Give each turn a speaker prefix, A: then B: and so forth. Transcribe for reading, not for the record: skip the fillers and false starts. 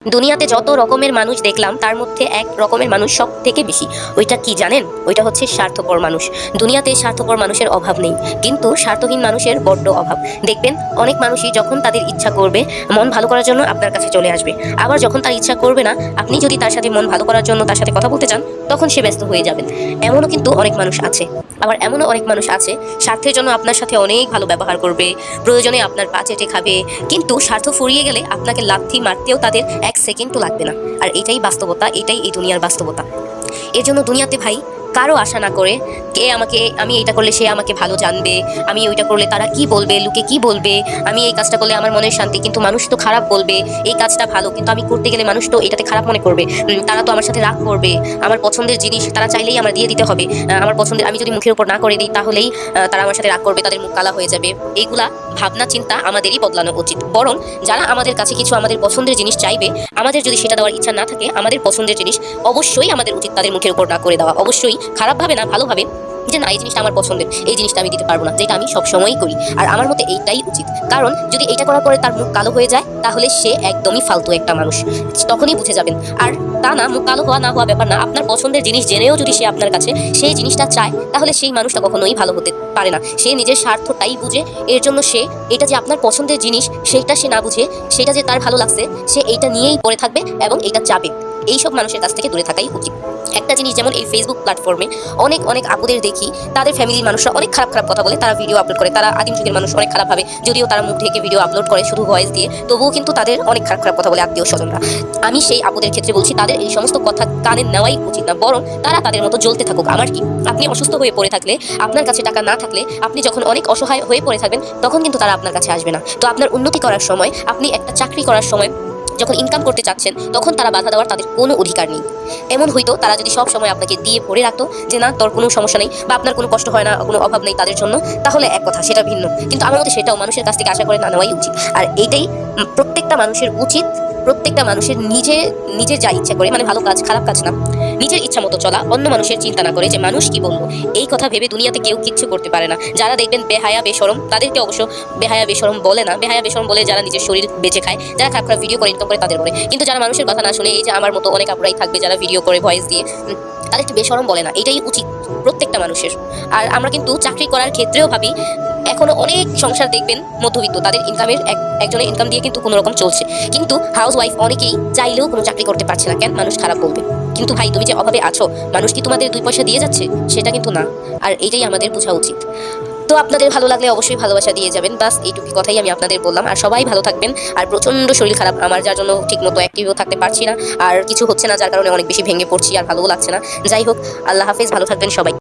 A: দুনিয়াতে যত রকমের মানুষ দেখলাম তার মধ্যে এক রকমের মানুষ সব থেকে বেশি। ওইটা কি জানেন? ওইটা হচ্ছে স্বার্থপর মানুষ। দুনিয়াতে স্বার্থপর মানুষের অভাব নেই, কিন্তু স্বার্থহীন মানুষের বড্ড অভাব। দেখবেন অনেক মানুষই যখন তাদের ইচ্ছা করবে মন ভালো করার জন্য আপনার কাছে চলে আসবে, আবার যখন তার ইচ্ছা করবে না, আপনি যদি তার সাথে মন ভালো করার জন্য তার সাথে কথা বলতে চান, তখন সে ব্যস্ত হয়ে যাবেন। এমনও কিন্তু অনেক মানুষ আছে। আবার এমনও অনেক মানুষ আছে স্বার্থের জন্য আপনার সাথে অনেক ভালো ব্যবহার করবে, প্রয়োজনে আপনার পা চেটে খাবে, কিন্তু স্বার্থ ফুরিয়ে গেলে আপনাকে লাথি মারতেও তাদের এক সেকেন্ডও লাগবে না। আর এটাই বাস্তবতা, এটাই এই দুনিয়ার বাস্তবতা। এর জন্য দুনিয়াতে ভাই কারো আশা না করে, আমি এইটা করলে সে আমাকে ভালো জানবে, আমি ওইটা করলে তারা কি বলবে, লোকে কি বলবে, আমি এই কাজটা করলে আমার মনের শান্তি, কিন্তু মানুষ তো খারাপ বলবে, এই কাজটা ভালো কিন্তু আমি করতে গেলে মানুষ তো এটাতে খারাপ মনে করবে, তারা তো আমার সাথে রাগ করবে, আমার পছন্দের জিনিস তারা চাইলেই আমার দিয়ে দিতে হবে, আমার পছন্দের আমি যদি মুখের উপর না করে দিই তাহলেই তারা আমার সাথে রাগ করবে, তাদের মুখ কালা হয়ে যাবে। এইগুলা ভাবনা চিন্তা আমাদেরই বদলানো উচিত। বরং যারা আমাদের কাছে কিছু আমাদের পছন্দের জিনিস চাইবে, আমাদের যদি সেটা দেওয়ার ইচ্ছা না থাকে, আমাদের পছন্দের জিনিস অবশ্যই আমাদের উচিত তাদের মুখের উপর না করে দেওয়া। অবশ্যই খারাপভাবে না, ভালোভাবে, যে না এই জিনিসটা আমার পছন্দের, এই জিনিসটা আমি দিতে পারবো না, যেটা আমি সবসময়ই করি। আর আমার মতে এইটাই উচিত, কারণ যদি এইটা করার পরে তার মুখ কালো হয়ে যায় তাহলে সে একদমই ফালতু একটা মানুষ, তখনই বুঝে যাবেন। আর তা না, মুখ কালো হওয়া না হওয়া ব্যাপার না, আপনার পছন্দের জিনিস জেনেও যদি সে আপনার কাছে সেই জিনিসটা চায়, তাহলে সেই মানুষটা কখনোই ভালো হতে পারে না। সে নিজের স্বার্থটাই বুঝে, এর জন্য সে এটা যে আপনার পছন্দের জিনিস সেইটা সে না বুঝে, সেটা যে তার ভালো লাগছে সে এইটা নিয়েই পড়ে থাকবে এবং এইটা চাবে। এইসব মানুষের কাছ থেকে দূরে থাকাই উচিত। একটা জিনিস, যেমন এই ফেসবুক প্ল্যাটফর্মে অনেক আপুদের দেখি তাদের ফ্যামিলির মানুষরা অনেক খারাপ কথা বলে, তারা ভিডিও আপলোড করে, তারা আদিম যুগের মানুষ অনেক খারাপভাবে, যদিও তারা মুখ ঢেকে ভিডিও আপলোড করে শুধু ভয়েস দিয়ে, তবুও কিন্তু তাদের অনেক খারাপ কথা বলে আত্মীয় স্বজনরা। আমি সেই আপুদের ক্ষেত্রে বলছি, তাদের এই সমস্ত কথা কানে নেওয়াই উচিত না, বরং তারা তাদের মতো জ্বলতে থাকুক। আমার কি, আপনি অসুস্থ হয়ে পড়ে থাকলে, আপনার কাছে টাকা না থাকলে, আপনি যখন অনেক অসহায় হয়ে পড়ে থাকবেন, তখন কিন্তু তারা আপনার কাছে আসবে না। তো আপনার উন্নতি করার সময়, আপনি একটা চাকরি করার সময় যখন ইনকাম করতে চাচ্ছেন, তখন তারা বাধা দেওয়ার তাদের কোনো অধিকার নেই। এমন হইতো তারা যদি সব সময় আপনাকে দিয়ে ভরে রাখতো যে না তোর কোনো সমস্যা নেই, বা আপনার কোনো কষ্ট হয় না, কোনো অভাব নেই তাদের জন্য, তাহলে এক কথা, সেটা ভিন্ন। কিন্তু আমার মতে সেটাও মানুষের কাছ থেকে আশা করে না নেওয়াই উচিত। আর এইটাই প্রত্যেকটা মানুষের উচিত। প্রত্যেকটা মানুষের নিজের যা ইচ্ছা করে, মানে ভালো কাজ খারাপ কাজ না, নিজের ইচ্ছা মতো চলা, অন্য মানুষের চিন্তা না করে যে মানুষ কি বলবো, এই কথা ভেবে দুনিয়াতে কেউ কিচ্ছু করতে পারে না। যারা দেখবেন বেহায়া বেশরম, তাদেরকে অবশ্য বেহায়া বেশরম বলে না, বেহায়া বেশরম বলে যারা নিজের শরীর বেঁচে খায়, যারা খারাপ ভিডিও করে ইনকাম করে তাদের বলে। কিন্তু যারা মানুষের কথা না শুনে, এই যে আমার মতো অনেক আপুরাই থাকবে যারা ভিডিও করে ভয়েস দিয়ে, তাদেরকে বেশরম বলে না। এটাই উচিত প্রত্যেকটা মানুষের। আর আমরা কিন্তু চাকরি করার ক্ষেত্রেও ভাবি, এখনো অনেক সংসার দেখবেন মধ্যবিত্ত, তাদের ইনকামের একজনের ইনকাম দিয়ে কিন্তু কোনো রকম চলছে, কিন্তু হাউস ওয়াইফ অনেকেই চাইলেও কোনো চাকরি করতে পারছে না। কেন? মানুষ খারাপ বলবে। কিন্তু ভাই, তুমি যে অভাবে আছো, মানুষ কি তোমাদের 2 পয়সা দিয়ে যাচ্ছে? সেটা কিন্তু না। আর এইটাই আমাদের বোঝা উচিত। তো আপনাদের ভালো লাগলে অবশ্যই ভালোবাসা দিয়ে যাবেন, বাস এইটুকু কথাই আমি আপনাদের বললাম। আর সবাই ভালো থাকবেন। আর প্রচন্ড শরীর খারাপ আমার, যার জন্য ঠিক মতো অ্যাক্টিভও থাকতে পারছি না, আর কিছু হচ্ছে না, যার কারণে অনেক বেশি ভেঙে পড়ছি, আর ভালোও লাগছে না। যাই হোক, আল্লাহ হাফেজ, ভালো থাকবেন সবাই।